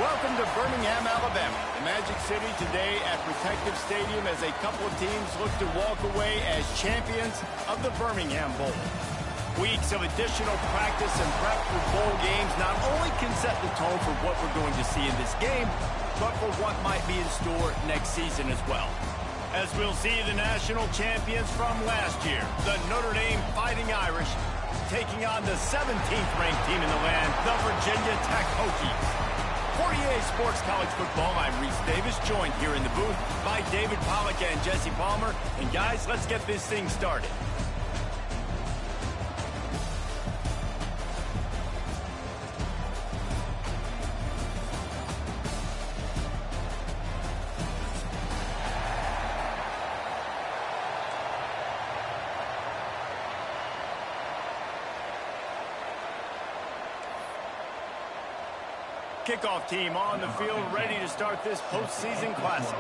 Welcome to Birmingham, Alabama, the Magic City today at Protective Stadium as a couple of teams look to walk away as champions of the Birmingham Bowl. Weeks of additional practice and prep for bowl games not only can set the tone for what we're going to see in this game, but for what might be in store next season as well. As we'll see the national champions from last year, the Notre Dame Fighting Irish, taking on the 17th ranked team in the land, the Virginia Tech Hokies. For EA Sports College Football, I'm Reese Davis, joined here in the booth by David Pollack and Jesse Palmer. And guys, let's get this thing started. Kickoff team on the field, ready to start this postseason classic.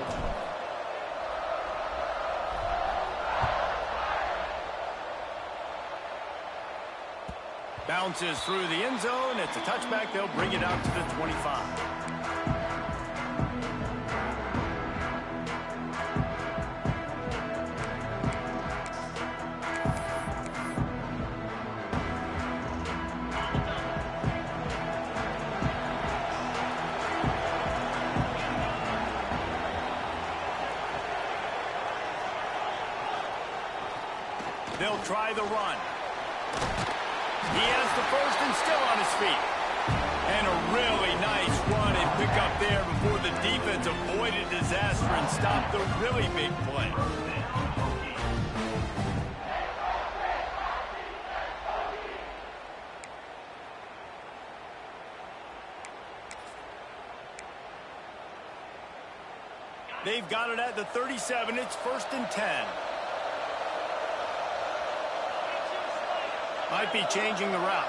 Bounces through the end zone. It's a touchback. They'll bring it out to the 25. They'll try the run. He has the first and still on his feet. And a really nice run and pick up there before the defense avoided disaster and stopped the really big play. They've got it at the 37. It's 1st and 10. Might be changing the route.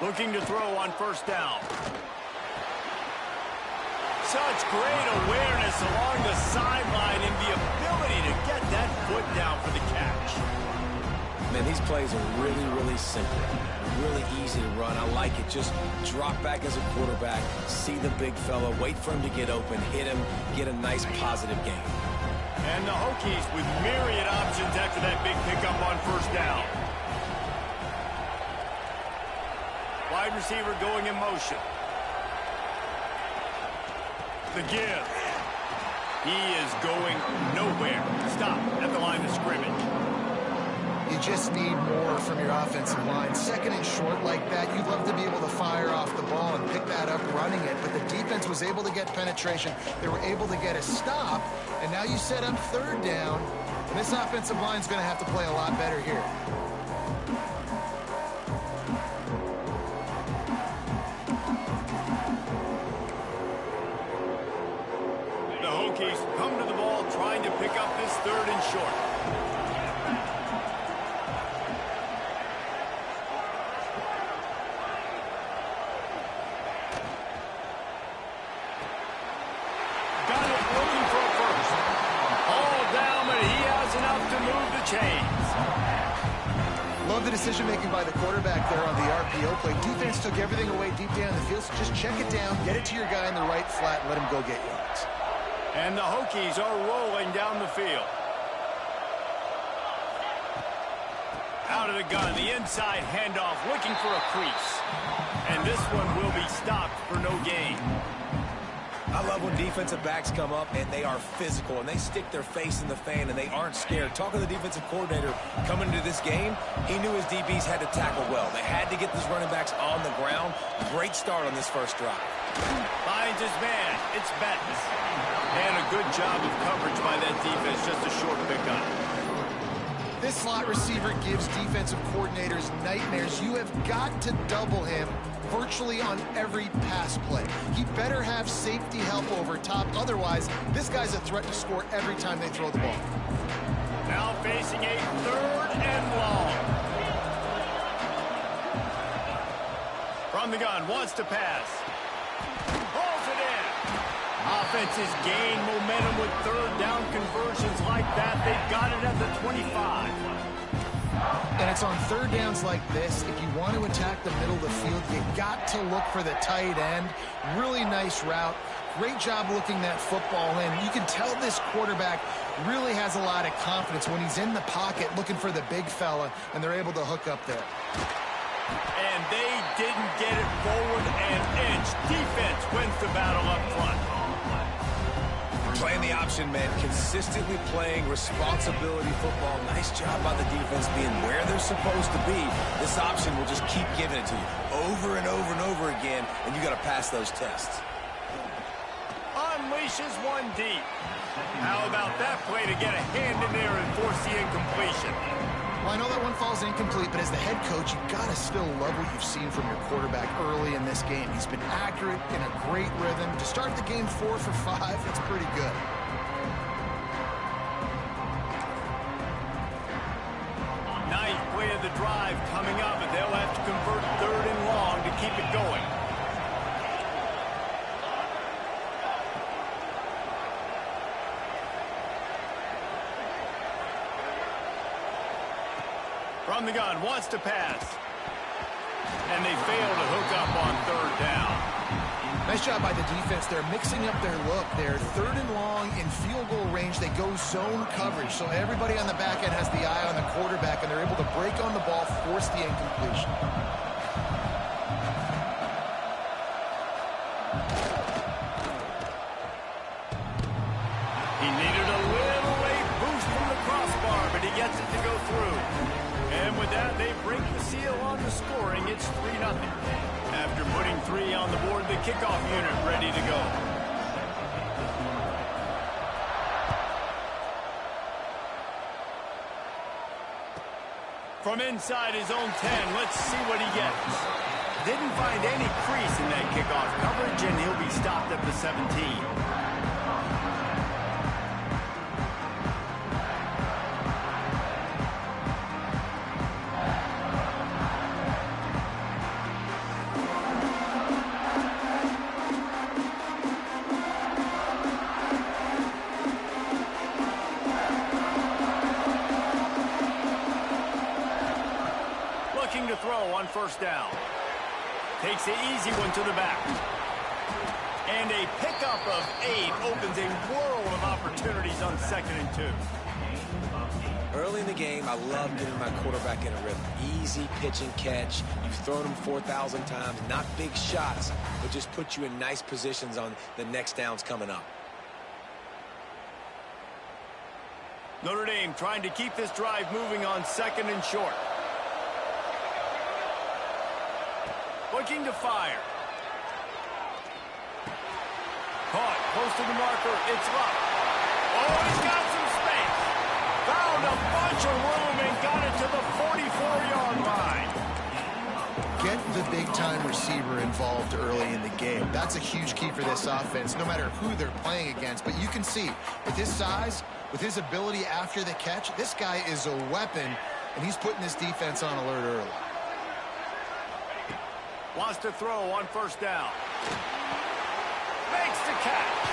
Looking to throw on 1st down. Such great awareness along the sideline and the ability to get that foot down for the catch. Man, these plays are really, really simple. Really easy to run. I like it. Just drop back as a quarterback, see the big fella, wait for him to get open, hit him, get a nice positive gain. And the Hokies with myriad options after that big pickup on 1st down. Wide receiver going in motion. The give. He is going nowhere. Stop at the line of scrimmage. You just need more from your offensive line. 2nd and short like that, you'd love to be able to fire off the ball and pick that up running it, but the defense was able to get penetration. They were able to get a stop, and now you set up 3rd down, and this offensive line's going to have to play a lot better here. The Hokies come to the ball trying to pick up this 3rd and short. Love the decision-making by the quarterback there on the RPO play. Defense took everything away deep down the field, so just check it down, get it to your guy in the right flat, and let him go get yards. And the Hokies are rolling down the field. Out of the gun, the inside handoff, looking for a crease. And this one will be stopped for no gain. I love when defensive backs come up and they are physical and they stick their face in the fan and they aren't scared. Talking to the defensive coordinator coming into this game, he knew his DBs had to tackle well. They had to get these running backs on the ground. Great start on this 1st drive. Finds his man. It's Betts. And a good job of coverage by that defense. Just a short pickup. This slot receiver gives defensive coordinators nightmares. You have got to double him virtually on every pass play. He better have safety help over top. Otherwise, this guy's a threat to score every time they throw the ball. Now facing a 3rd and long. From the gun, wants to pass. Pulls it in. Offenses gain momentum with 3rd down conversions like that. They've got it at the 25. And It's on third downs like this. If you want to attack the middle of the field, you got to look for the tight end. Really nice route. Great job looking that football in. You can tell this quarterback really has a lot of confidence when he's in the pocket looking for the big fella, and they're able to hook up there. And they didn't get it forward an inch. Defense wins the battle up front. Playing the option, man. Consistently playing responsibility football. Nice job by the defense being where they're supposed to be. This option will just keep giving it to you over and over and over again, and you got to pass those tests. Unleashes one deep. How about that play to get a hand in there and force the incompletion? Well, I know that one falls incomplete, but as the head coach, you got to still love what you've seen from your quarterback early in this game. He's been accurate, in a great rhythm. To start the game 4 for 5, that's pretty good. Nice play of the drive coming up, and they'll have to convert third and long to keep it going. From the gun, wants to pass. And they fail to hook up on third down. Nice job by the defense. They're mixing up their look. They're third and long in field goal range. They go zone coverage. So everybody on the back end has the eye on the quarterback, and they're able to break on the ball, force the incompletion. He needed a little late boost from the crossbar, but he gets it to go through. And with that, they break the seal on the scoring. It's 3-0. After putting 3 on the board, the kickoff unit ready to go. From inside his own 10, let's see what he gets. Didn't find any crease in that kickoff coverage, and he'll be stopped at the 17. To throw on first down. Takes the easy one to the back. And a pickup of 8 opens a world of opportunities on 2nd and 2. Early in the game, I love getting my quarterback in a rhythm. Easy pitch and catch. You've thrown them 4,000 times. Not big shots, but just put you in nice positions on the next downs coming up. Notre Dame trying to keep this drive moving on 2nd and short. Looking to fire. Caught close to the marker. It's Luck. Oh, he's got some space. Found a bunch of room and got it to the 44-yard line. Get the big-time receiver involved early in the game. That's a huge key for this offense, no matter who they're playing against. But you can see, with his size, with his ability after the catch, this guy is a weapon, and he's putting this defense on alert early. Wants to throw on first down. Makes the catch.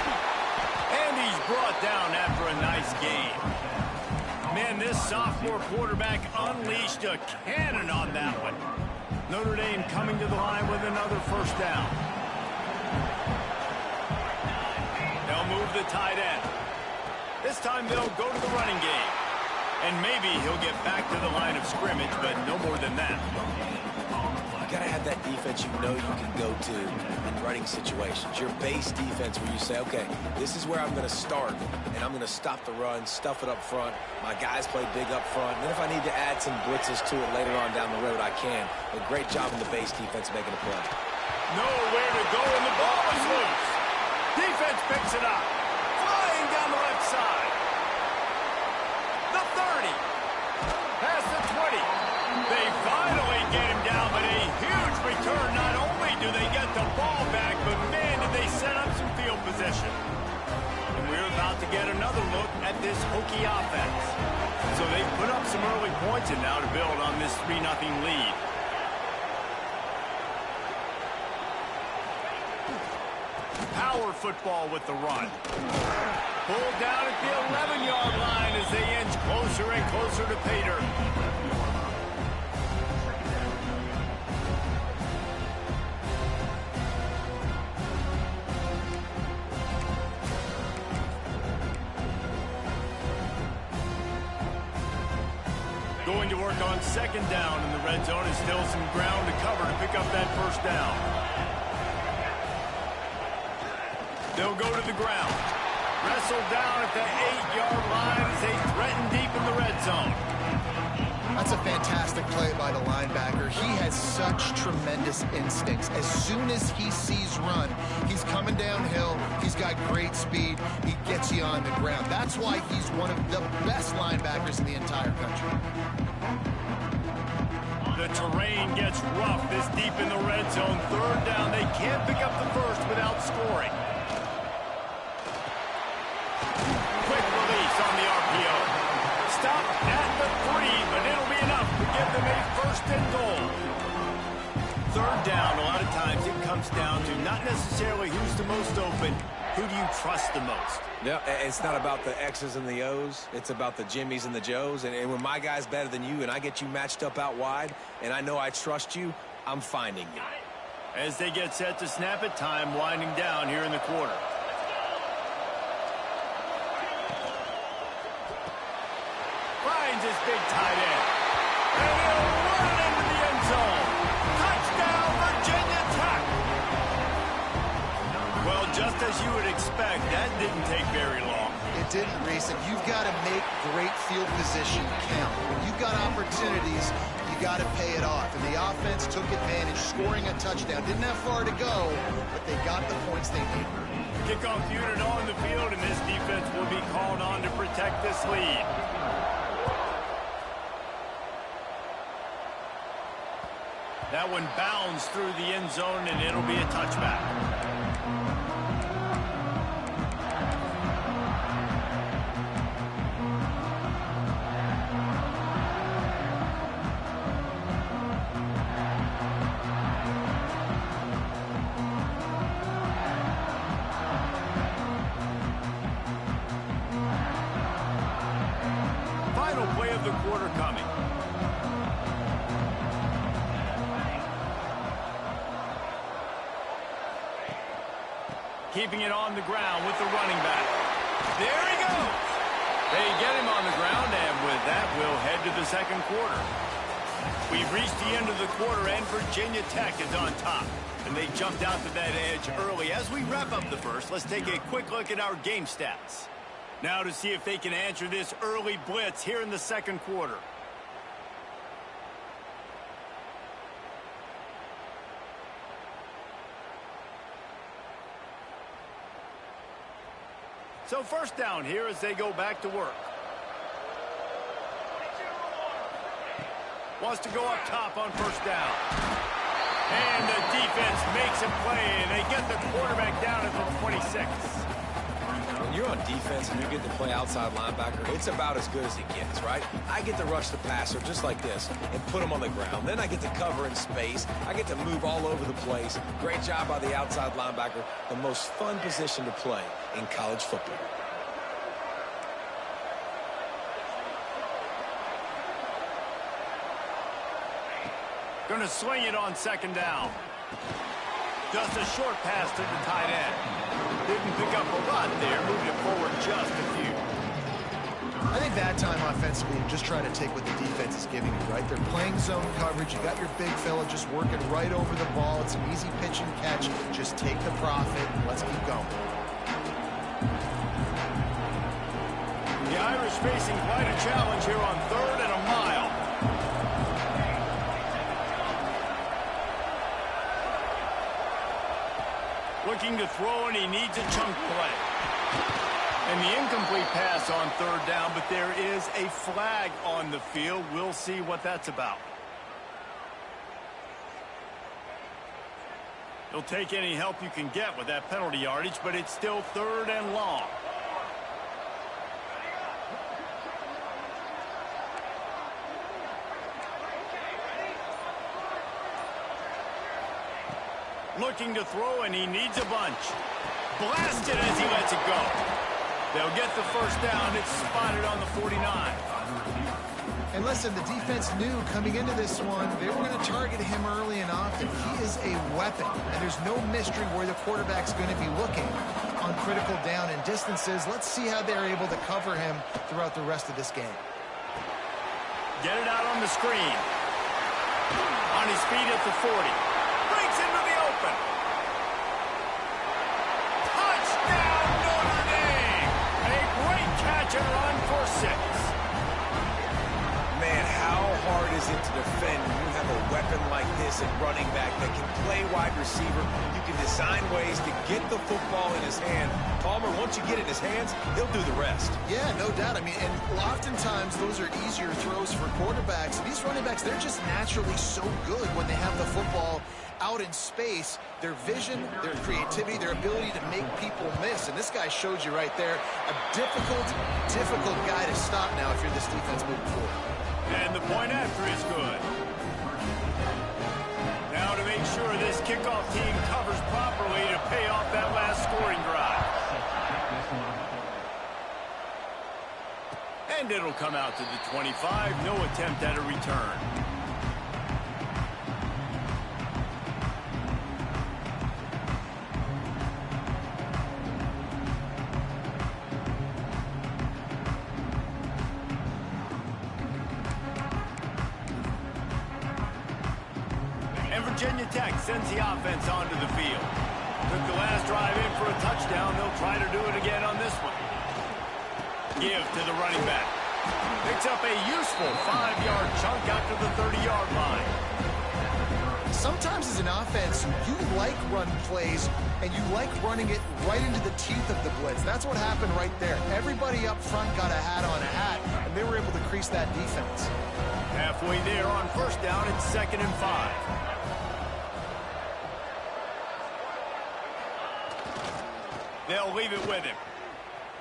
And he's brought down after a nice game. Man, this sophomore quarterback unleashed a cannon on that one. Notre Dame coming to the line with another first down. They'll move the tight end. This time they'll go to the running game. And maybe he'll get back to the line of scrimmage, but no more than that. You got to have that defense you know you can go to in running situations. Your base defense where you say, okay, this is where I'm going to start, and I'm going to stop the run, stuff it up front. My guys play big up front. And then if I need to add some blitzes to it later on down the road, I can. But great job in the base defense making a play. Nowhere to go, and the ball is loose. Defense picks it up. Flying down the left side. The 30. Past the 20. They finally get him down, but a huge return. Not only do they get the ball back, but man, did they set up some field position. And we're about to get another look at this Hokie offense. So they put up some early points and now to build on this 3-0 lead. Power football with the run. Pulled down at the 11-yard line as they inch closer and closer to pay dirt. Going to work on second down in the red zone, and still some ground to cover to pick up that first down. They'll go to the ground. Wrestled down at the 8-yard line as they threaten deep in the red zone. That's a fantastic play by the linebacker. He has such tremendous instincts. As soon as he sees run, he's coming downhill. He's got great speed. He gets you on the ground. That's why he's one of the best linebackers in the entire country. The terrain gets rough this deep in the red zone. Third down. They can't pick up the first without scoring. Quick release on the RPO. Stop at the 3, but it'll be enough to give them a first and goal. Third down, a lot of times it comes down to not necessarily who's the most open, who do you trust the most? Yeah, it's not about the X's and the O's. It's about the Jimmys and the Joes. And when my guy's better than you and I get you matched up out wide and I know I trust you, I'm finding you. As they get set to snap it, time winding down here in the quarter. Finds his big tight end. And he'll run into the end zone. Touchdown, Virginia Tech. Well, just as you would expect, that didn't take very long. It didn't, Reese, and you've got to make great field position count. When you've got opportunities, you got to pay it off. And the offense took advantage, scoring a touchdown. Didn't have far to go, but they got the points they needed. Kickoff unit on the field, and this defense will be called on to protect this lead. That one bounds through the end zone, and it'll be a touchback. Final play of the quarter coming. Keeping it on the ground with the running back. There he goes. They get him on the ground, and with that, we'll head to the second quarter. We've reached the end of the quarter, and Virginia Tech is on top. And they jumped out to that edge early. As we wrap up the first, let's take a quick look at our game stats. Now to see if they can answer this early blitz here in the second quarter. So first down here as they go back to work. Wants to go up top on first down. And the defense makes a play, and they get the quarterback down at the 26. When you're on defense and you get to play outside linebacker, it's about as good as it gets, right? I get to rush the passer just like this and put him on the ground. Then I get to cover in space. I get to move all over the place. Great job by the outside linebacker. The most fun position to play in college football. Going to swing it on second down. Just a short pass to the tight end. Didn't pick up a lot there. Moved it forward just a few. I think that time offensively, you're just trying to take what the defense is giving you, right? They're playing zone coverage. You got your big fella just working right over the ball. It's an easy pitch and catch. Just take the profit and let's keep going. The Irish facing quite a challenge here on third and a mile. Looking to throw, and he needs a chunk play. And the incomplete pass on third down, but there is a flag on the field. We'll see what that's about. You'll take any help you can get with that penalty yardage, but it's still third and long. Looking to throw, and he needs a bunch. Blasted as he lets it go. They'll get the first down. It's spotted on the 49. And listen, the defense knew coming into this one, they were going to target him early and often. He is a weapon, and there's no mystery where the quarterback's going to be looking on critical down and distances. Let's see how they're able to cover him throughout the rest of this game. Get it out on the screen. On his feet at the 40. Breaks into the open. Touchdown, Notre Dame! A great catch and run for 6. Man, how hard is it to defend when you have a weapon like this at running back that can play wide receiver? You can design ways to get the football in his hand. Palmer, once you get it in his hands, he'll do the rest. Yeah, no doubt. I mean, and oftentimes those are easier throws for quarterbacks. These running backs, they're just naturally so good when they have the football out in space. Their vision, their creativity, their ability to make people miss. And this guy showed you right there, a difficult guy to stop now if you're this defense moving forward. And the point after is good. Now to make sure this kickoff team covers properly to pay off that last scoring drive. And it'll come out to the 25. No attempt at a return. Virginia Tech sends the offense onto the field. Took the last drive in for a touchdown. They'll try to do it again on this one. Give to the running back. Picks up a useful 5-yard chunk out to the 30-yard line. Sometimes as an offense, you like run plays, and you like running it right into the teeth of the blitz. That's what happened right there. Everybody up front got a hat on a hat, and they were able to crease that defense. Halfway there on first down, it's 2nd and 5. They'll leave it with him.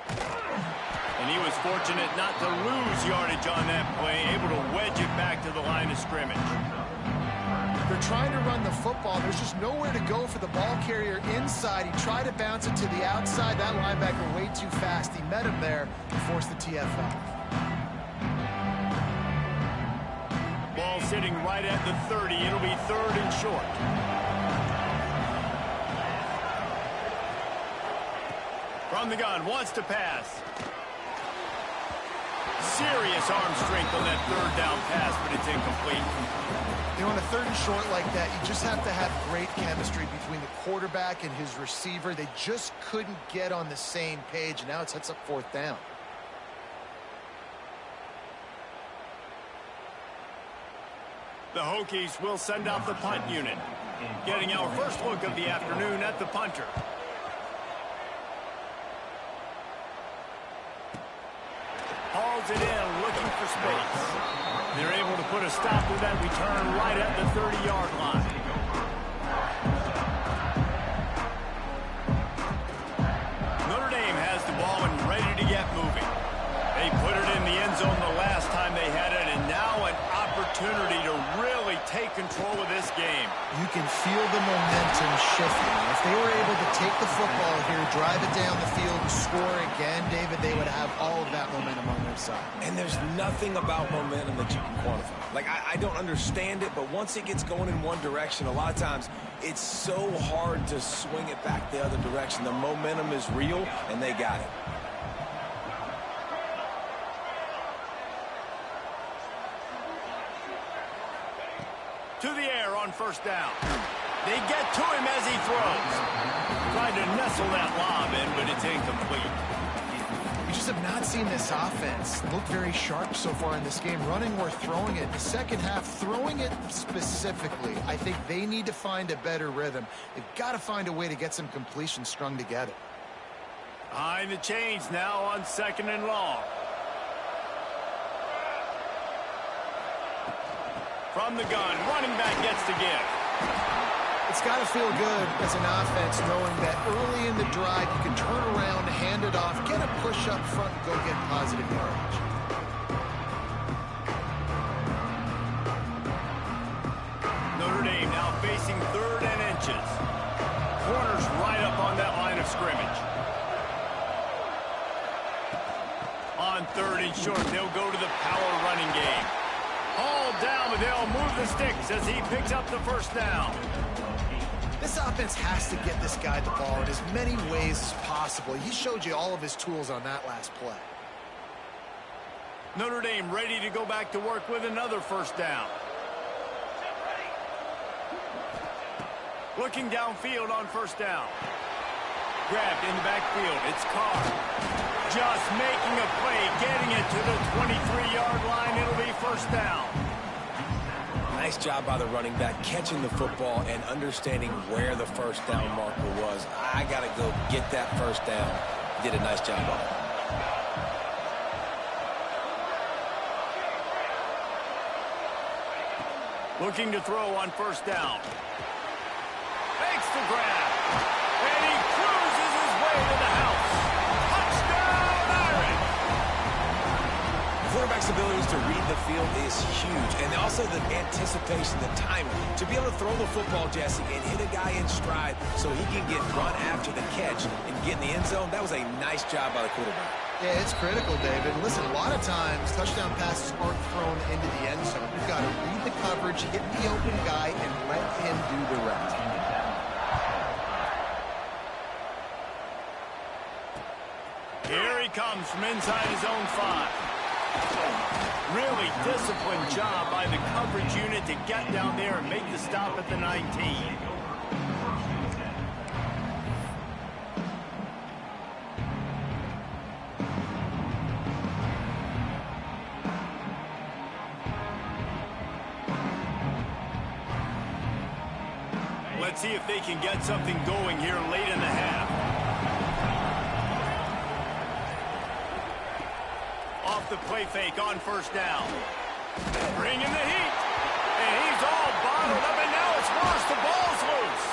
And he was fortunate not to lose yardage on that play, able to wedge it back to the line of scrimmage. They're trying to run the football. There's just nowhere to go for the ball carrier inside. He tried to bounce it to the outside. That linebacker way too fast. He met him there and forced the TFL. Ball sitting right at the 30. It'll be 3rd and short. From the gun, wants to pass. Serious arm strength on that 3rd down pass, but it's incomplete. You know, on a 3rd and short like that, you just have to have great chemistry between the quarterback and his receiver. They just couldn't get on the same page, and now it sets up 4th down. The Hokies will send out the punt unit. Getting our first look of the afternoon at the punter. Hauls it in, looking for space. They're able to put a stop to that return right at the 30-yard line. Notre Dame has the ball and ready to get moving. They put it in the end zone the last time they had it, and now an opportunity to really take control of this game. You can feel the momentum shifting. If they were able to take the football here, drive it down the field, and score again, David, they would have all of that momentum on their side. And there's nothing about momentum that you can quantify. Like, I don't understand it, but once it gets going in one direction, a lot of times it's so hard to swing it back the other direction. The momentum is real, and they got it. To the air on first down. They get to him as he throws. Tried to nestle that lob in, but it's incomplete. We just have not seen this offense look very sharp so far in this game. Running or throwing it. In the second half, throwing it specifically, I think they need to find a better rhythm. They've got to find a way to get some completions strung together. Behind the chains now on 2nd and long. From the gun, running back gets to give. It's got to feel good as an offense knowing that early in the drive you can turn around, hand it off, get a push up front, and go get positive yardage. Notre Dame now facing 3rd and inches. Corners right up on that line of scrimmage. On 3rd and short, they'll go to the power running game. Hauled down, but they'll move the sticks as he picks up the first down. This offense has to get this guy the ball in as many ways as possible. He showed you all of his tools on that last play. Notre Dame ready to go back to work with another first down. Looking downfield on first down. Grabbed in the backfield. It's Carr. Just making a play, getting it to the 23-yard line. It'll be first down. Nice job by the running back catching the football and understanding where the first down marker was. I got to go get that first down. Did a nice job on it. Looking to throw on first down. Makes the grab. And he cruises his way to the house. Touchdown, Irish! Quarterback's abilities to read the field is huge. And also the anticipation, the timing. To be able to throw the football, Jesse, and hit a guy in stride so he can get run after the catch and get in the end zone, that was a nice job by the quarterback. Yeah, it's critical, David. Listen, a lot of times touchdown passes aren't thrown into the end zone. You've got to read the coverage, hit the open guy, and let him do the rest. Here he comes from inside his own 5. Really disciplined job by the coverage unit to get down there and make the stop at the 19. Let's see if they can get something going here late in the half. Off the play fake on first down. Bringing the heat. And he's all bottled up, and now it's worse. The ball's loose.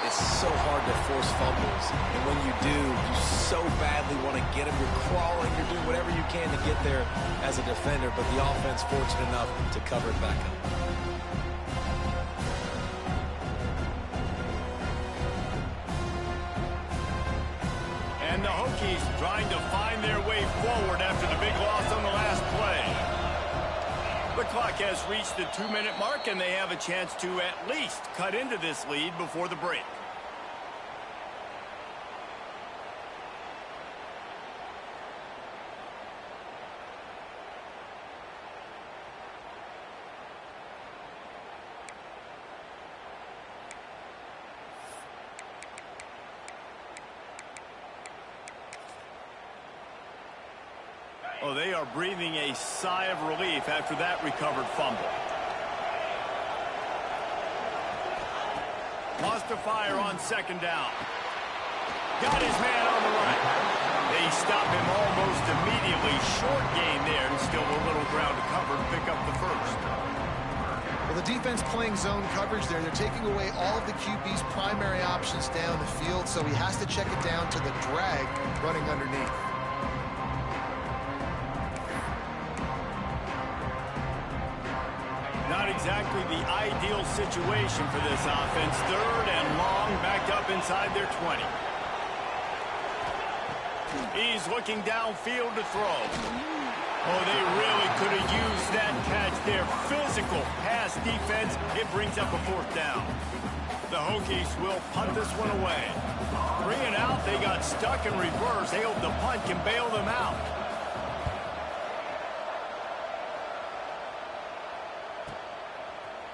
It's so hard to force fumbles. And when you do, you so badly want to get them. You're crawling. You're doing whatever you can to get there as a defender. But the offense fortunate enough to cover it back up. And the Hokies trying to find their way forward after the big loss on the last play. The clock has reached the 2-minute mark, and they have a chance to at least cut into this lead before the break. Oh, they are breathing a sigh of relief after that recovered fumble. Lost to fire on second down. Got his man on the right. They stop him almost immediately. Short gain there, and still a little ground to cover to pick up the first. Well, the defense playing zone coverage there. They're taking away all of the QB's primary options down the field, so he has to check it down to the drag running underneath. Not exactly the ideal situation for this offense. Third and long, backed up inside their 20. He's looking downfield to throw. Oh, they really could have used that catch there. Physical pass defense. It brings up a fourth down. The Hokies will punt this one away. 3 and out, they got stuck in reverse. They hope the punt can bail them out.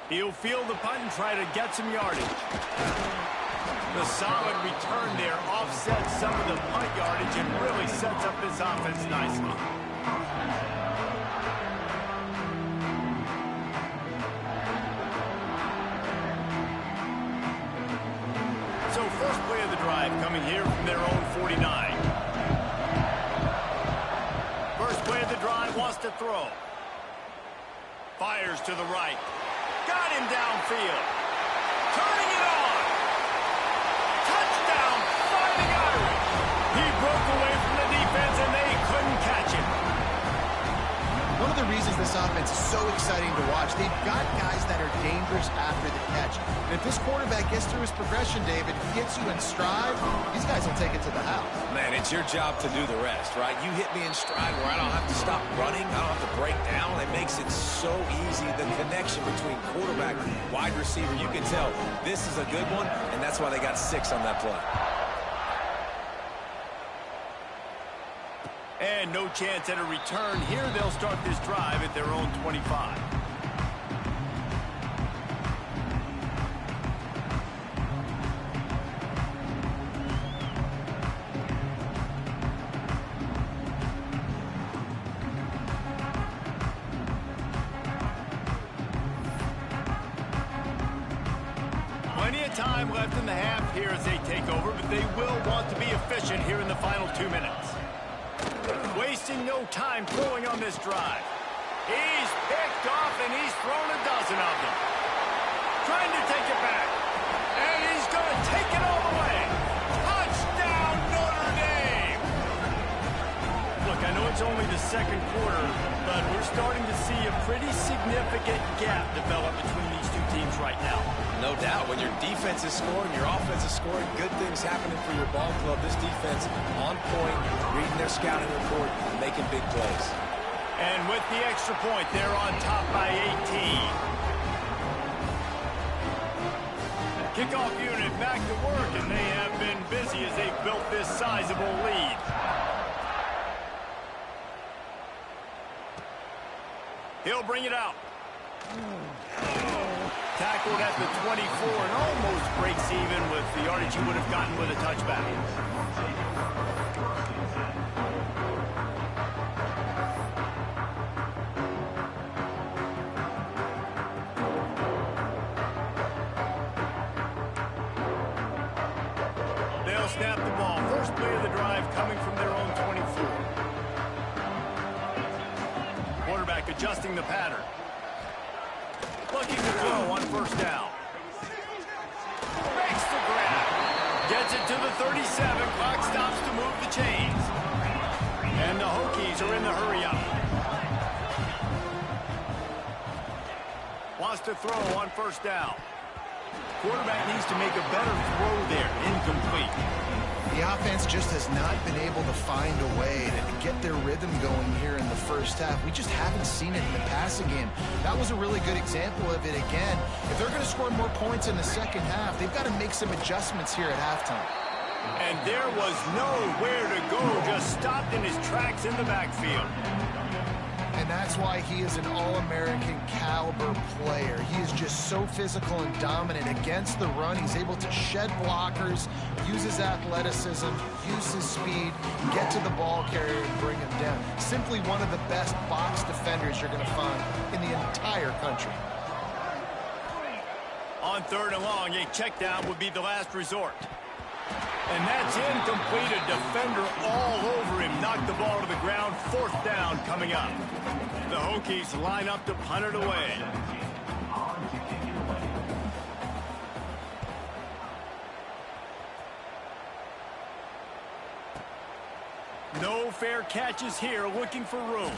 He'll field the punt and try to get some yardage. The solid return there offsets some of the punt yardage and really sets up this offense nicely. So first play of the drive coming here from their own 49. First play of the drive, wants to throw. Fires to the right. Got him downfield. Turning it on. Touchdown, Fighting Irish. He broke away from the defense, and they couldn't catch him. One of the reasons this offense is so exciting to watch, they've got guys that are dangerous after the catch. And if this quarterback gets through his progression, David, gets you in stride, these guys will take it to the house. Man, it's your job to do the rest, right? You hit me in stride where I don't have to stop running. I don't have to break down. It makes it so easy. The connection between quarterback and wide receiver, you can tell this is a good one, and that's why they got 6 on that play. And no chance at a return here. They'll start this drive at their own 25. Plenty of time left in the half here as they take over, but they will want to be efficient here in the final 2 minutes. Wasting no time throwing on this drive. He's picked off, and he's thrown a dozen of them. Trying to take it back. And he's going to take it all the way. Touchdown, Notre Dame! Look, I know it's only the second quarter, but we're starting to see a pretty significant gap develop between these two teams right now. No doubt. When your defense is scoring, your offense is scoring, good things happening for your ball club. This defense on point, reading their scouting report, making big plays. And with the extra point, they're on top by 18. Kickoff unit back to work, and they have been busy as they've built this sizable lead. He'll bring it out. Tackled at the 24 and almost breaks even with the yardage he would have gotten with a touchback. They'll snap the ball. First play of the drive coming from their own 24. Quarterback adjusting the pattern. Looking to throw on first down. Makes the grab. Gets it to the 37. Clock stops to move the chains. And the Hokies are in the hurry-up. Wants to throw on first down. Quarterback needs to make a better throw there. Incomplete. The offense just has not been able to find a way to get their rhythm going here in the first half. We just haven't seen it in the passing game. That was a really good example of it again. If they're going to score more points in the second half, they've got to make some adjustments here at halftime. And there was nowhere to go, just stopped in his tracks in the backfield. And that's why he is an All-American caliber player. He is just so physical and dominant against the run. He's able to shed blockers, use his athleticism, use his speed, get to the ball carrier and bring him down. Simply one of the best box defenders you're going to find in the entire country. On third and long, a check down would be the last resort. And that's incomplete. A defender all over him. Knocked the ball to the ground. Fourth down coming up. The Hokies line up to punt it away. No fair catches here. Looking for room.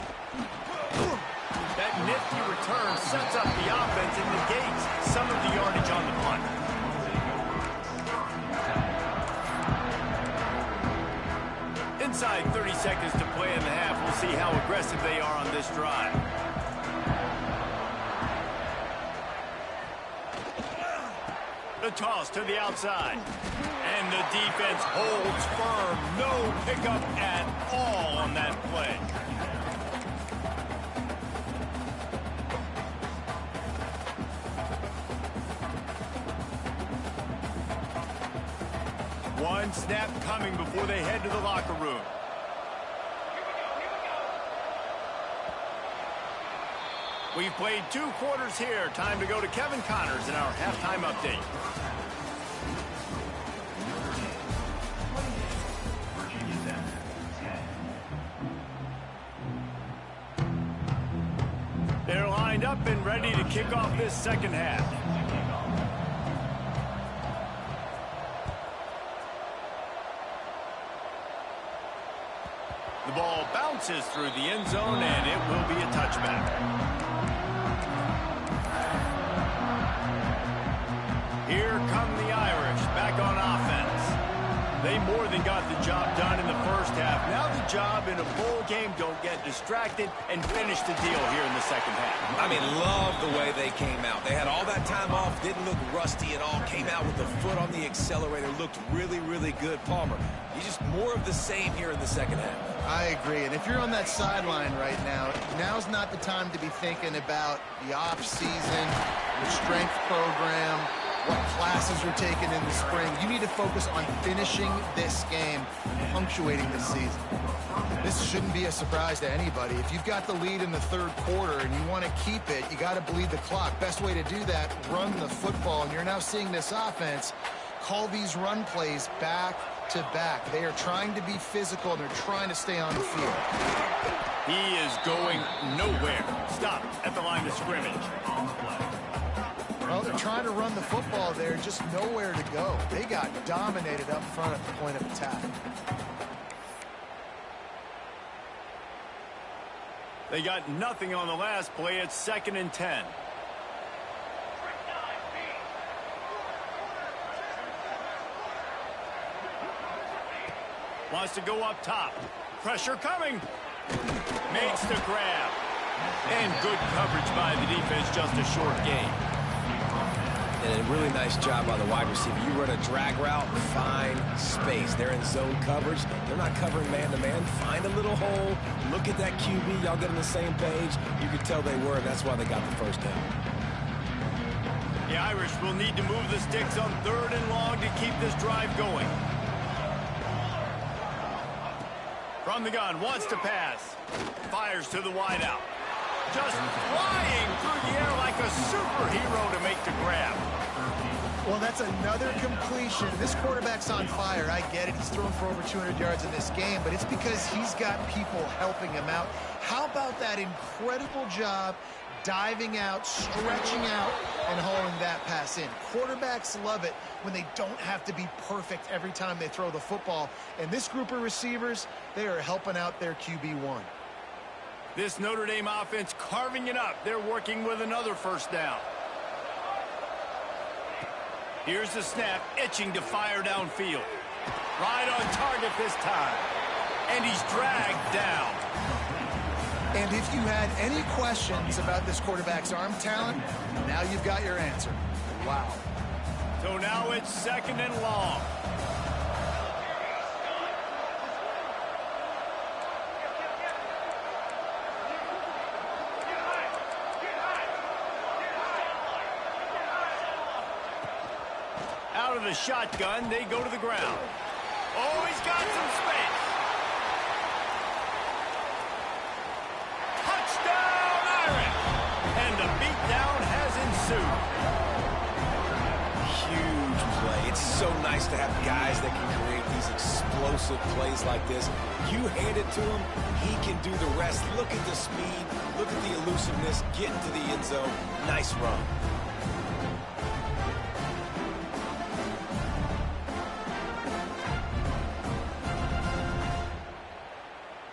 That nifty return sets up the offense and negates some of the yardage on the punt. Inside 30 seconds to play in the half. We'll see how aggressive they are on this drive. The toss to the outside. And the defense holds firm. No pickup at all on that play. One snap coming before they head to the locker room. We've played 2 quarters here. Time to go to Kevin Connors in our halftime update. They're lined up and ready to kick off this second half. The ball bounces through the end zone, and it will be a touchback. Here come the Irish back on offense. They more than got the job done in the first half. Now the job in a bowl game, don't get distracted and finish the deal here in the second half. I mean, love the way they came out. They had all that time off, didn't look rusty at all, came out with the foot on the accelerator, looked really, really good. Palmer, he's just more of the same here in the second half. I agree, and if you're on that sideline right now, now's not the time to be thinking about the off-season, your strength program, what classes you're taking in the spring. You need to focus on finishing this game, punctuating this season. This shouldn't be a surprise to anybody. If you've got the lead in the third quarter and you want to keep it, you got to bleed the clock. Best way to do that, run the football. And you're now seeing this offense call these run plays back to back. They are trying to be physical, and they're trying to stay on the field. He is going nowhere. Stop at the line of scrimmage. Well, they're trying to run the football there, just nowhere to go. They got dominated up front at the point of attack. They got nothing on the last play. It's 2nd and 10. Wants to go up top. Pressure coming. Makes the grab. And good coverage by the defense, just a short gain. And a really nice job by the wide receiver. You run a drag route, find space. They're in zone coverage. They're not covering man-to-man. Find a little hole. Look at that QB. Y'all get on the same page. You could tell they were, and that's why they got the first down. The Irish will need to move the sticks on 3rd and long to keep this drive going. From the gun, wants to pass. Fires to the wideout. Just flying through the air like a superhero to make the grab. Well, that's another completion. This quarterback's on fire. I get it. He's thrown for over 200 yards in this game, but it's because he's got people helping him out. How about that incredible job diving out, stretching out, and hauling that pass in? Quarterbacks love it when they don't have to be perfect every time they throw the football. And this group of receivers, they are helping out their QB1. This Notre Dame offense carving it up. They're working with another first down. Here's the snap, itching to fire downfield. Right on target this time. And he's dragged down. And if you had any questions about this quarterback's arm talent, now you've got your answer. Wow. So now it's 2nd and long. Out of the shotgun, they go to the ground. Oh, he's got some space. Touchdown, Irish! And the beatdown has ensued. Huge play. It's so nice to have guys that can create these explosive plays like this. You hand it to him, he can do the rest. Look at the speed. Look at the elusiveness. Get into the end zone. Nice run.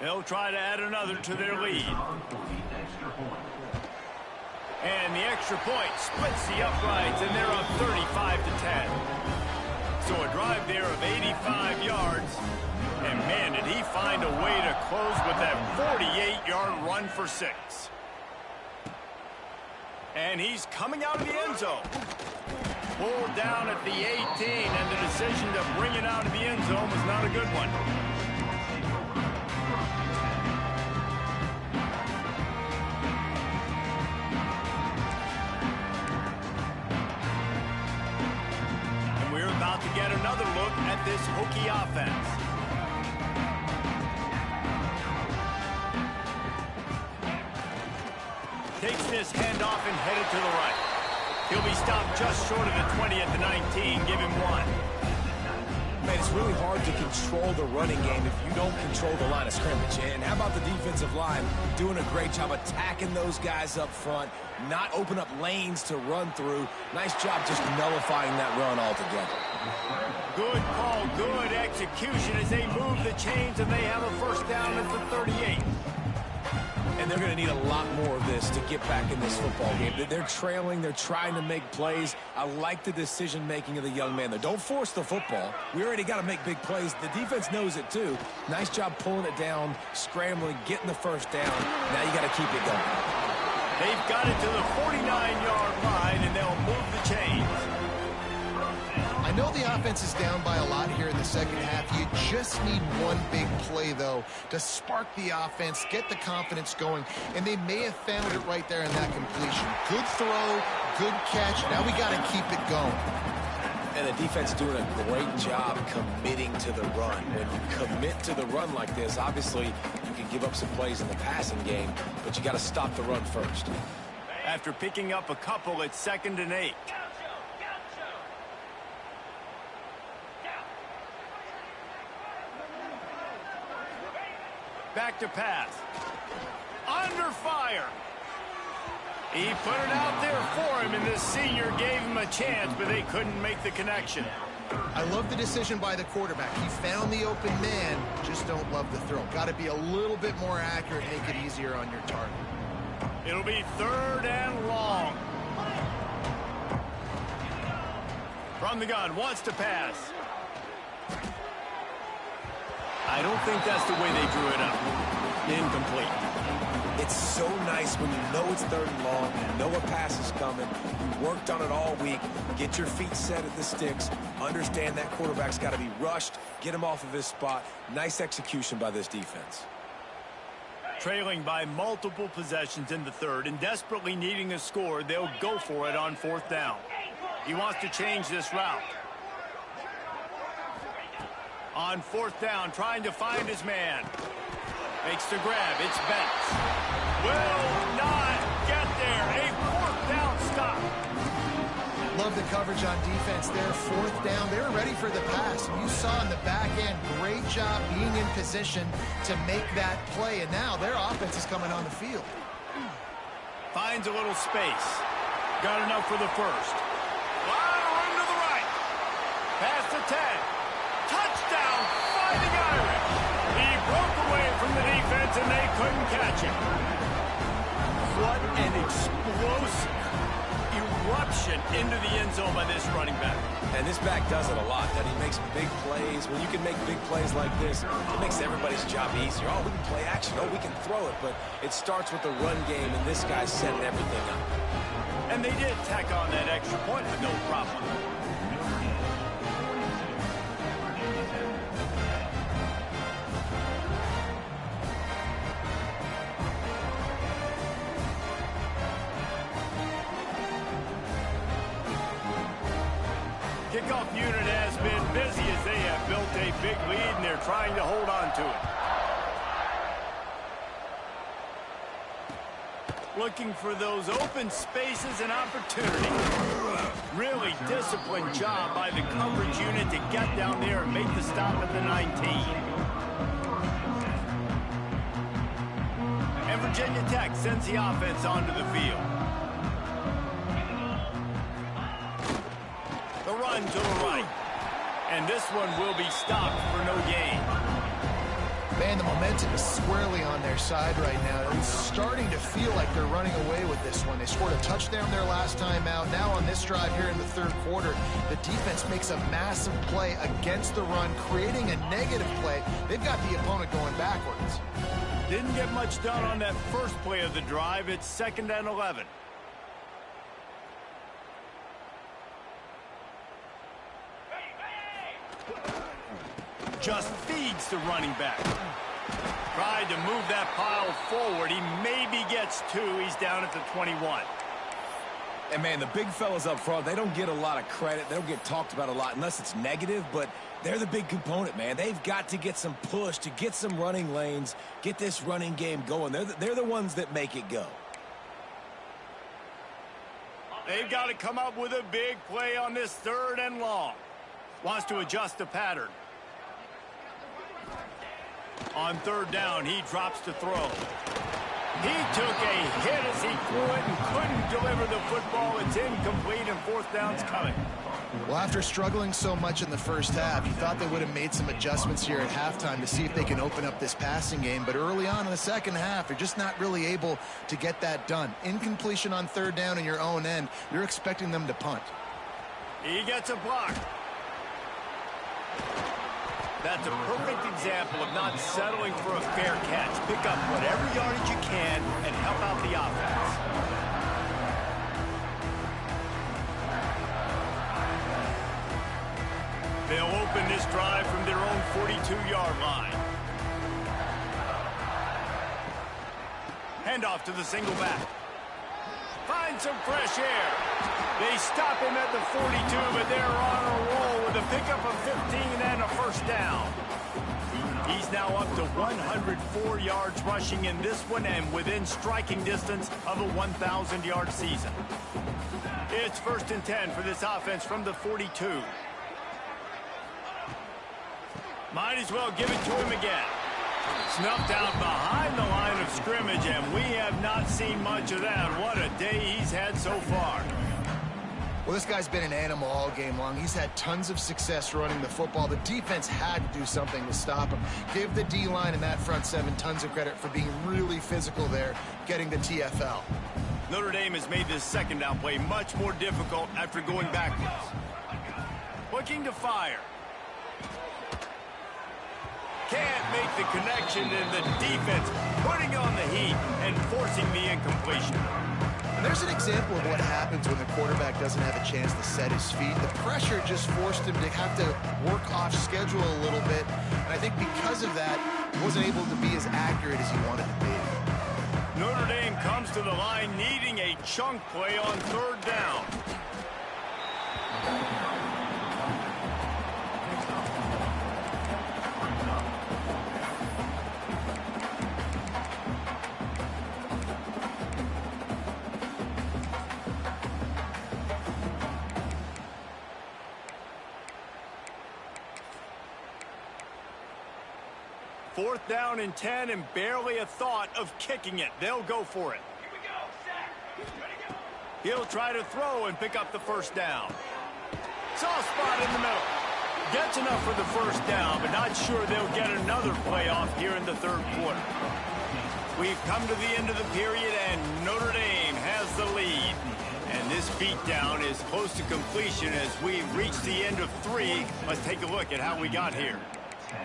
They'll try to add another to their lead. And the extra point splits the uprights, and they're up 35-10. So a drive there of 85 yards. And, man, did he find a way to close with that 48-yard run for 6. And he's coming out of the end zone. Pulled down at the 18, and the decision to bring it out of the end zone was not a good one. About to get another look at this Hokie offense. Takes this handoff and headed to the right. He'll be stopped just short of the 20 at the 19. Give him 1. Man, it's really hard to control the running game if you don't control the line of scrimmage. And how about the defensive line doing a great job attacking those guys up front, not open up lanes to run through. Nice job just nullifying that run altogether. Good call, good execution as they move the chains, and they have a first down at the 38. And they're going to need a lot more of this to get back in this football game. They're trailing. They're trying to make plays. I like the decision-making of the young man there. Don't force the football. We already got to make big plays. The defense knows it, too. Nice job pulling it down, scrambling, getting the first down. Now you got to keep it going. They've got it to the 49-yard line, and they'll move the chains. I know the offense is down by a lot here in the second half. You just need one big play, though, to spark the offense, get the confidence going, and they may have found it right there in that completion. Good throw, good catch. Now we got to keep it going. And the defense doing a great job committing to the run. When you commit to the run like this, obviously you can give up some plays in the passing game, but you got to stop the run first. After picking up a couple, it's 2nd and 8. Back to pass. Under fire. He put it out there for him, and this senior gave him a chance, but they couldn't make the connection. I love the decision by the quarterback. He found the open man, just don't love the throw. Got to be a little bit more accurate, make it easier on your target. It'll be 3rd and long. From the gun, wants to pass. I don't think that's the way they drew it up. Incomplete. It's so nice when you know it's 3rd and long, you know a pass is coming, you worked on it all week, get your feet set at the sticks, understand that quarterback's got to be rushed, get him off of his spot. Nice execution by this defense. Trailing by multiple possessions in the 3rd and desperately needing a score, they'll go for it on 4th down. He wants to change this route. On 4th down, trying to find his man. Makes the grab. It's Banks. Will not get there. A 4th down stop. Love the coverage on defense there. 4th down. They were ready for the pass. You saw in the back end, great job being in position to make that play. And now their offense is coming on the field. Finds a little space. Got enough for the first. Lot of room to the right. Pass to 10. Touchdown, Fighting Irish. He broke away from the defense, and they couldn't catch him. What an explosive eruption into the end zone by this running back. And this back does it a lot. That he makes big plays. When you can make big plays like this, it makes everybody's job easier. Oh, we can play action. Oh, we can throw it. But it starts with the run game, and this guy's setting everything up. And they did tack on that extra point with no problem. Kickoff unit has been busy as they have built a big lead, and they're trying to hold on to it. Looking for those open spaces and opportunity. Really disciplined job by the coverage unit to get down there and make the stop at the 19. And Virginia Tech sends the offense onto the field. The run to the right. And this one will be stopped for no gain. Man, the momentum is squarely on their side right now. It's starting to feel like they're running away with this one. They scored a touchdown their last time out. Now on this drive here in the 3rd quarter, the defense makes a massive play against the run, creating a negative play. They've got the opponent going backwards. Didn't get much done on that first play of the drive. It's 2nd and 11. Just feeds the running back. Tried to move that pile forward. He maybe gets 2. He's down at the 21. And, man, the big fellas up front, they don't get a lot of credit. They don't get talked about a lot unless it's negative, but they're the big component, man. They've got to get some push, to get some running lanes, get this running game going. They're the ones that make it go. They've got to come up with a big play on this 3rd and long. Wants to adjust the pattern. On 3rd down, he drops to throw. He took a hit as he threw it and couldn't deliver the football. It's incomplete and fourth down's coming. Well, after struggling so much in the first half, you thought they would have made some adjustments here at halftime to see if they can open up this passing game. But early on in the second half, they're just not really able to get that done. Incompletion on third down in your own end, you're expecting them to punt. He gets a block. That's a perfect example of not settling for a fair catch. Pick up whatever yardage you can and help out the offense. They'll open this drive from their own 42-yard line. Handoff to the single back. Find some fresh air. They stop him at the 42, but they're on a roll with a pickup of 15 and a first down. He's now up to 104 yards rushing in this one and within striking distance of a 1,000-yard season. It's 1st and 10 for this offense from the 42. Might as well give it to him again. Snuffed out behind the line of scrimmage, and we have not seen much of that. What a day he's had so far. Well, this guy's been an animal all game long. He's had tons of success running the football. The defense had to do something to stop him. Give the D-line and that front seven tons of credit for being really physical there, getting the TFL. Notre Dame has made this second down play much more difficult after going backwards. Looking to fire. Can't make the connection, and the defense putting on the heat and forcing the incompletion. And there's an example of what happens when the quarterback doesn't have a chance to set his feet. The pressure just forced him to have to work off schedule a little bit, and I think because of that, he wasn't able to be as accurate as he wanted to be. Notre Dame comes to the line needing a chunk play on third down. 4th down and 10, and barely a thought of kicking it. They'll go for it. Here we go. Set. Ready, go. He'll try to throw and pick up the first down. Soft spot in the middle. Gets enough for the first down, but not sure they'll get another playoff here in the third quarter. We've come to the end of the period, and Notre Dame has the lead. And this beatdown is close to completion as we reach the end of 3. Let's take a look at how we got here.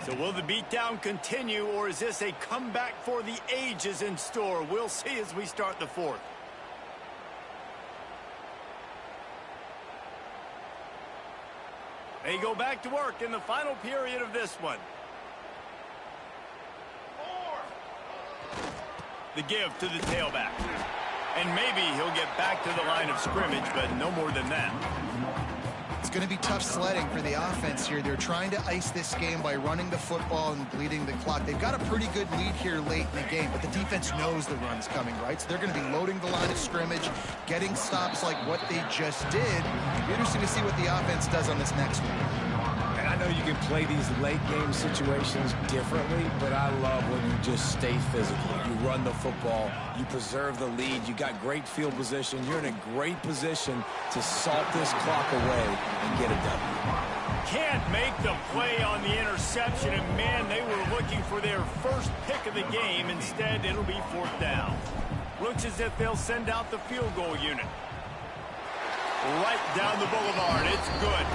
So will the beatdown continue, or is this a comeback for the ages in store? We'll see as we start the 4th. They go back to work in the final period of this one. 4. The give to the tailback. And maybe he'll get back to the line of scrimmage, but no more than that. It's going to be tough sledding for the offense here. They're trying to ice this game by running the football and bleeding the clock. They've got a pretty good lead here late in the game, but the defense knows the run's coming, right? So they're going to be loading the line of scrimmage, getting stops like what they just did. It'll be interesting to see what the offense does on this next one. And I know you can play these late game situations differently, but I love when you just stay physical. You run the football, you preserve the lead, you got great field position, you're in a great position to salt this clock away and get a W. Can't make the play on the interception, and man, they were looking for their first pick of the game. Instead, it'll be 4th down. Looks as if they'll send out the field goal unit. Right down the boulevard, it's good.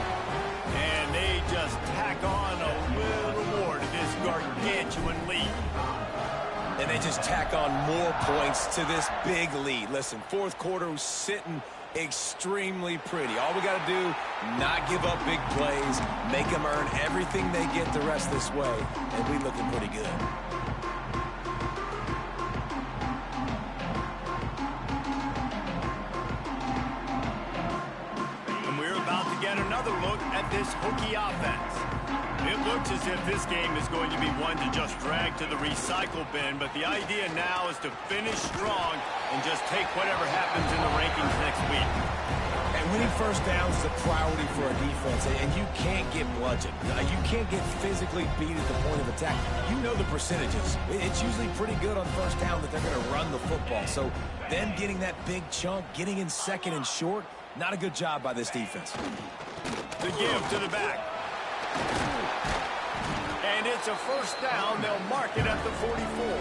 And they just tack on a little more to this gargantuan lead. And they just tack on more points to this big lead. Listen, 4th quarter was sitting extremely pretty. All we got to do, not give up big plays, make them earn everything they get the rest this way, and we looking pretty good. And we're about to get another look at this Hokie offense. It looks as if this game is going to be one to just drag to the recycle bin, but the idea now is to finish strong and just take whatever happens in the rankings next week. And winning first downs is a priority for a defense, and you can't get bludgeoned. You can't get physically beat at the point of attack. You know the percentages. It's usually pretty good on first down that they're going to run the football. So them getting that big chunk, getting in second and short, not a good job by this defense. The give to the back. And it's a first down. They'll mark it at the 44.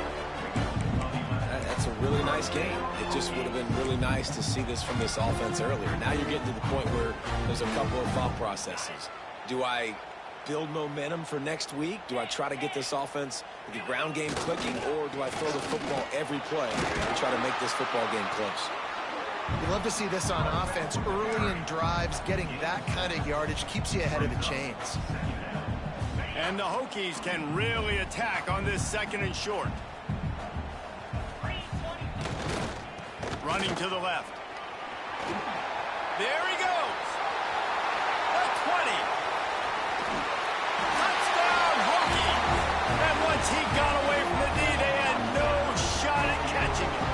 That's a really nice game. It just would have been really nice to see this from this offense earlier. Now you're getting to the point where there's a couple of thought processes. Do I build momentum for next week? Do I try to get this offense, the ground game clicking, or do I throw the football every play and try to make this football game close? You love to see this on offense. Early in drives, getting that kind of yardage keeps you ahead of the chains. And the Hokies can really attack on this second and short. Running to the left. There he goes. The 20. Touchdown, Hokies. And once he got away from the knee, they had no shot at catching it.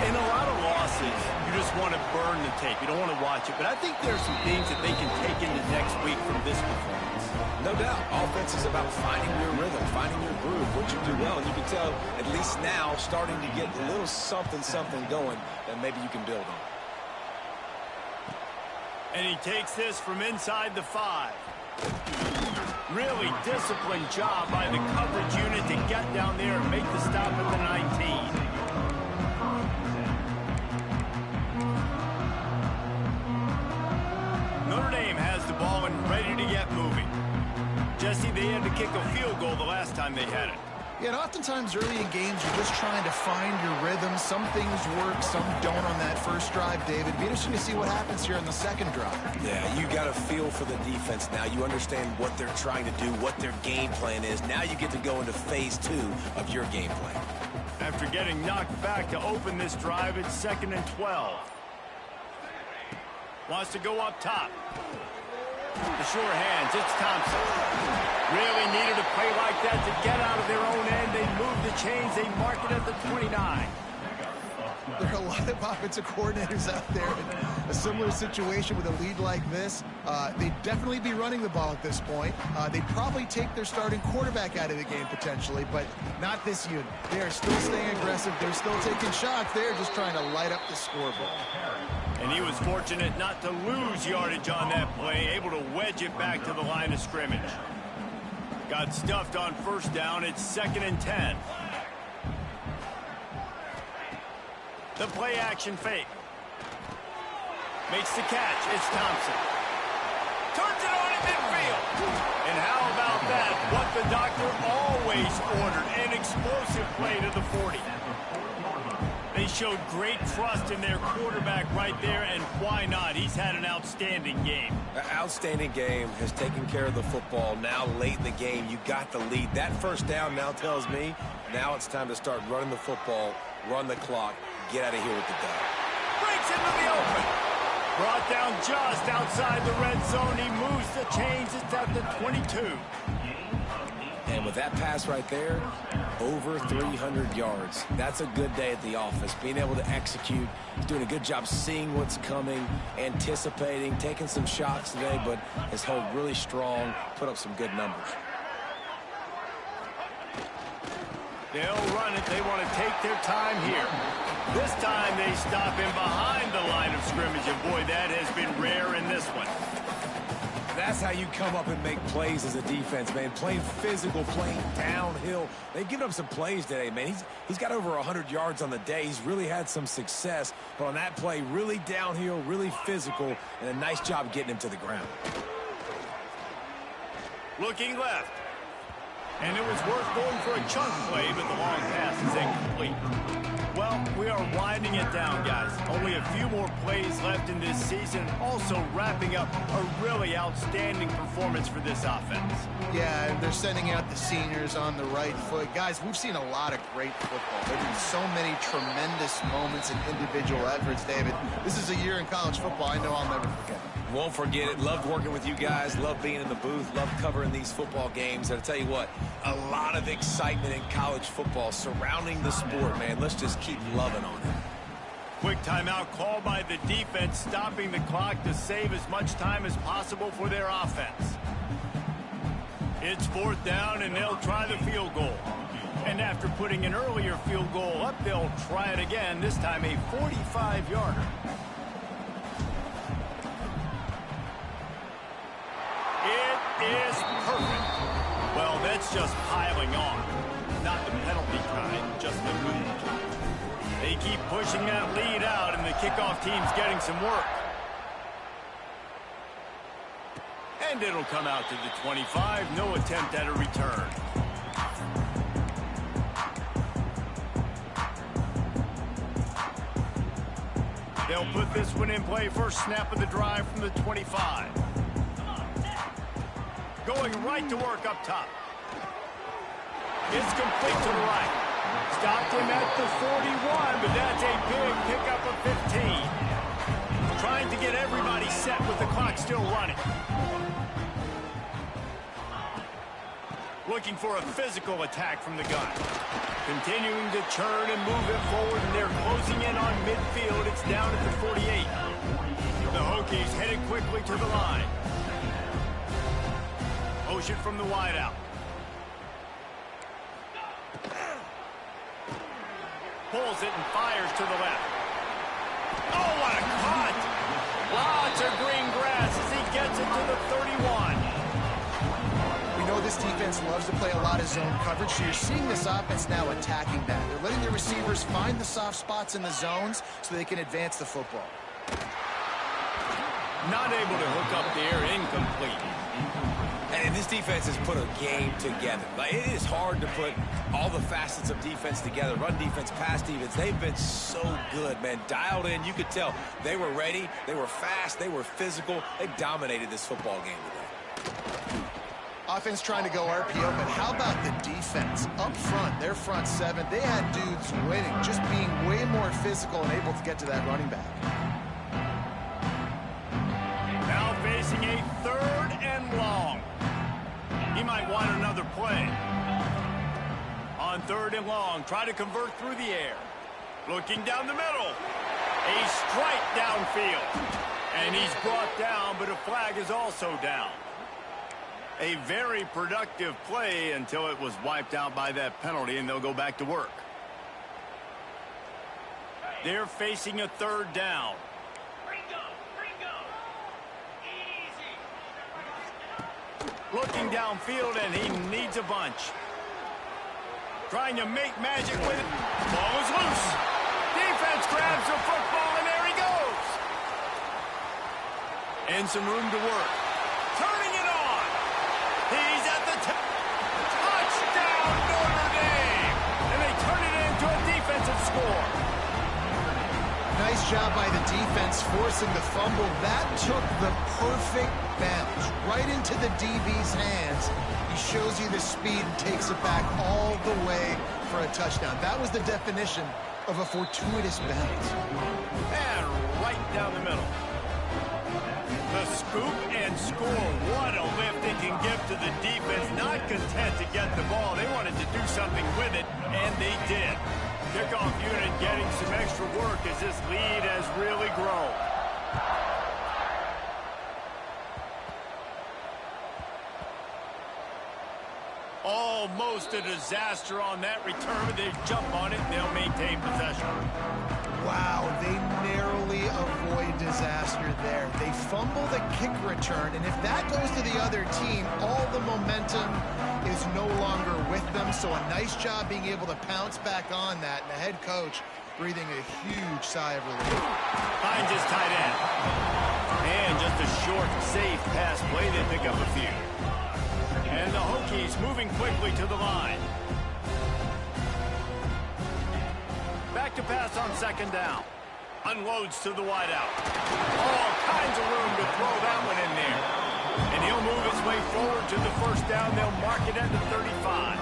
In a lot of losses, you just want to burn the tape. You don't want to watch it. But I think there's some things that they can take into next week from this performance. No doubt. Offense is about finding your rhythm, finding your groove, what you do well. And you can tell, at least now, starting to get a little something going that maybe you can build on. And he takes this from inside the 5. Really disciplined job by the coverage unit to get down there and make the stop at the 19. Notre Dame has the ball and ready to get moving. Jesse, they had to kick a field goal the last time they had it. Yeah, and oftentimes early in games, you're just trying to find your rhythm. Some things work, some don't on that first drive, David. Be interesting to see what happens here in the second drive. Yeah, you got a feel for the defense now. You understand what they're trying to do, what their game plan is. Now you get to go into phase 2 of your game plan. After getting knocked back to open this drive, it's 2nd and 12. Wants to go up top. The sure hands, it's Thompson. Really needed a play like that to get out of their own end. They move the chains, they mark it at the 29. There are a lot of offensive coordinators out there in a similar situation with a lead like this. They'd definitely be running the ball at this point. They'd probably take their starting quarterback out of the game potentially, but not this unit. They are still staying aggressive. They're still taking shots. They're just trying to light up the scoreboard. And he was fortunate not to lose yardage on that play, able to wedge it back to the line of scrimmage. Got stuffed on first down. It's 2nd and 10. The play action fake. Makes the catch. It's Thompson. Turns it on at midfield. And how about that? What the doctor always ordered. An explosive play to the 40. They showed great trust in their quarterback right there, and why not? He's had an outstanding game. An outstanding game, has taken care of the football. Now late in the game, you got the lead. That first down now tells me now it's time to start running the football, run the clock, get out of here with the dub. Breaks into the open. Brought down just outside the red zone. He moves the chains. It's at the 22. And with that pass right there, over 300 yards. That's a good day at the office. Being able to execute, he's doing a good job seeing what's coming, anticipating, taking some shots today, but has held really strong, put up some good numbers. They'll run it. They want to take their time here. This time they stop him behind the line of scrimmage, and boy, that has been rare in this one. That's how you come up and make plays as a defense, man. Playing physical, playing downhill. They've given up some plays today, man. He's got over 100 yards on the day. He's really had some success. But on that play, really downhill, really physical, and a nice job getting him to the ground. Looking left. And it was worth going for a chunk play, but the long pass is incomplete. Well, we we are winding it down, guys. Only a few more plays left in this season. Also wrapping up a really outstanding performance for this offense. Yeah, they're sending out the seniors on the right foot. Guys, we've seen a lot of great football. There have been so many tremendous moments and individual efforts, David. This is a year in college football I know I'll never forget. Won't forget it. Loved working with you guys. Loved being in the booth. Loved covering these football games. And I'll tell you what, a lot of excitement in college football surrounding the sport, man. Let's just keep loving on it. Quick timeout called by the defense, stopping the clock to save as much time as possible for their offense. It's 4th down, and they'll try the field goal. And after putting an earlier field goal up, they'll try it again, this time a 45-yarder. It is perfect. Well, that's just piling on. Not the penalty kind, just the move kind. They keep pushing that lead out, and the kickoff team's getting some work. And it'll come out to the 25. No attempt at a return. They'll put this one in play. First snap of the drive from the 25. Going right to work up top. It's complete to the right. Stopped him at the 41, but that's a big pickup of 15. Trying to get everybody set with the clock still running. Looking for a physical attack from the gun. Continuing to churn and move it forward, and they're closing in on midfield. It's down at the 48. The Hokies headed quickly to the line. Motion from the wideout. Pulls it and fires to the left. Oh, what a cut! Lots of green grass as he gets it to the 31. We know this defense loves to play a lot of zone coverage, so you're seeing this offense now attacking that. They're letting the receivers find the soft spots in the zones so they can advance the football. Not able to hook up there, incomplete. And this defense has put a game together. Like, it is hard to put all the facets of defense together. Run defense, pass defense. They've been so good, man. Dialed in. You could tell they were ready. They were fast. They were physical. They dominated this football game today. Offense trying to go RPO, but how about the defense? Up front, their front seven, they had dudes winning, just being way more physical and able to get to that running back. Now facing a 3rd and long. He might want another play. On 3rd and long, try to convert through the air. Looking down the middle. A strike downfield. And he's brought down, but a flag is also down. A very productive play until it was wiped out by that penalty, and they'll go back to work. They're facing a 3rd down. Looking downfield, and he needs a bunch. Trying to make magic with it. Ball is loose. Defense grabs the football, and there he goes. And some room to work. Turning it on. He's at the touchdown, Notre Dame. And they turn it into a defensive score. Nice job by the defense forcing the fumble. That took the perfect bounce right into the DB's hands. He shows you the speed and takes it back all the way for a touchdown. That was the definition of a fortuitous bounce. And right down the middle. The scoop and score. What a lift they can give to the defense. Not content to get the ball. They wanted to do something with it, and they did. Kickoff unit getting some extra work as this lead has really grown. Almost a disaster on that return, but they jump on it and they'll maintain possession. Wow, they narrowly avoid disaster there. They fumble the kick return, and if that goes to the other team, all the momentum is no longer with them. So a nice job being able to pounce back on that, and the head coach breathing a huge sigh of relief. Finds his tight end. And just a short, safe pass play. They pick up a few. And the Hokies moving quickly to the line. Back to pass on second down. Unloads to the wideout. All kinds of room to throw that one in there. And he'll move his way forward to the first down. They'll mark it at the 35.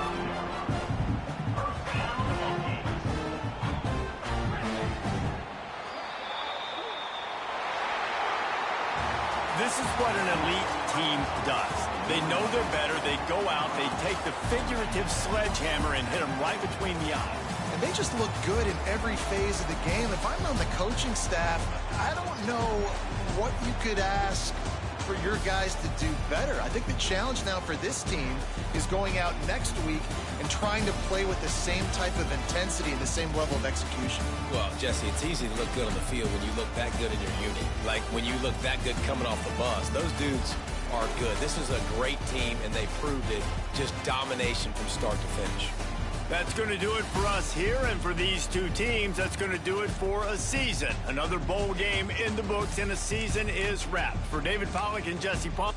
This is what an elite team does. They know they're better. They go out. They take the figurative sledgehammer and hit them right between the eyes. And they just look good in every phase of the game. If I'm on the coaching staff, I don't know what you could ask for your guys to do better. I think the challenge now for this team is going out next week and trying to play with the same type of intensity and the same level of execution. Well, Jesse, it's easy to look good on the field when you look that good in your unit. Like when you look that good coming off the bus. Those dudes are good. This is a great team, and they proved it. Just domination from start to finish. That's going to do it for us here, and for these two teams, that's going to do it for a season. Another bowl game in the books, and a season is wrapped. For David Pollack and Jesse Palm.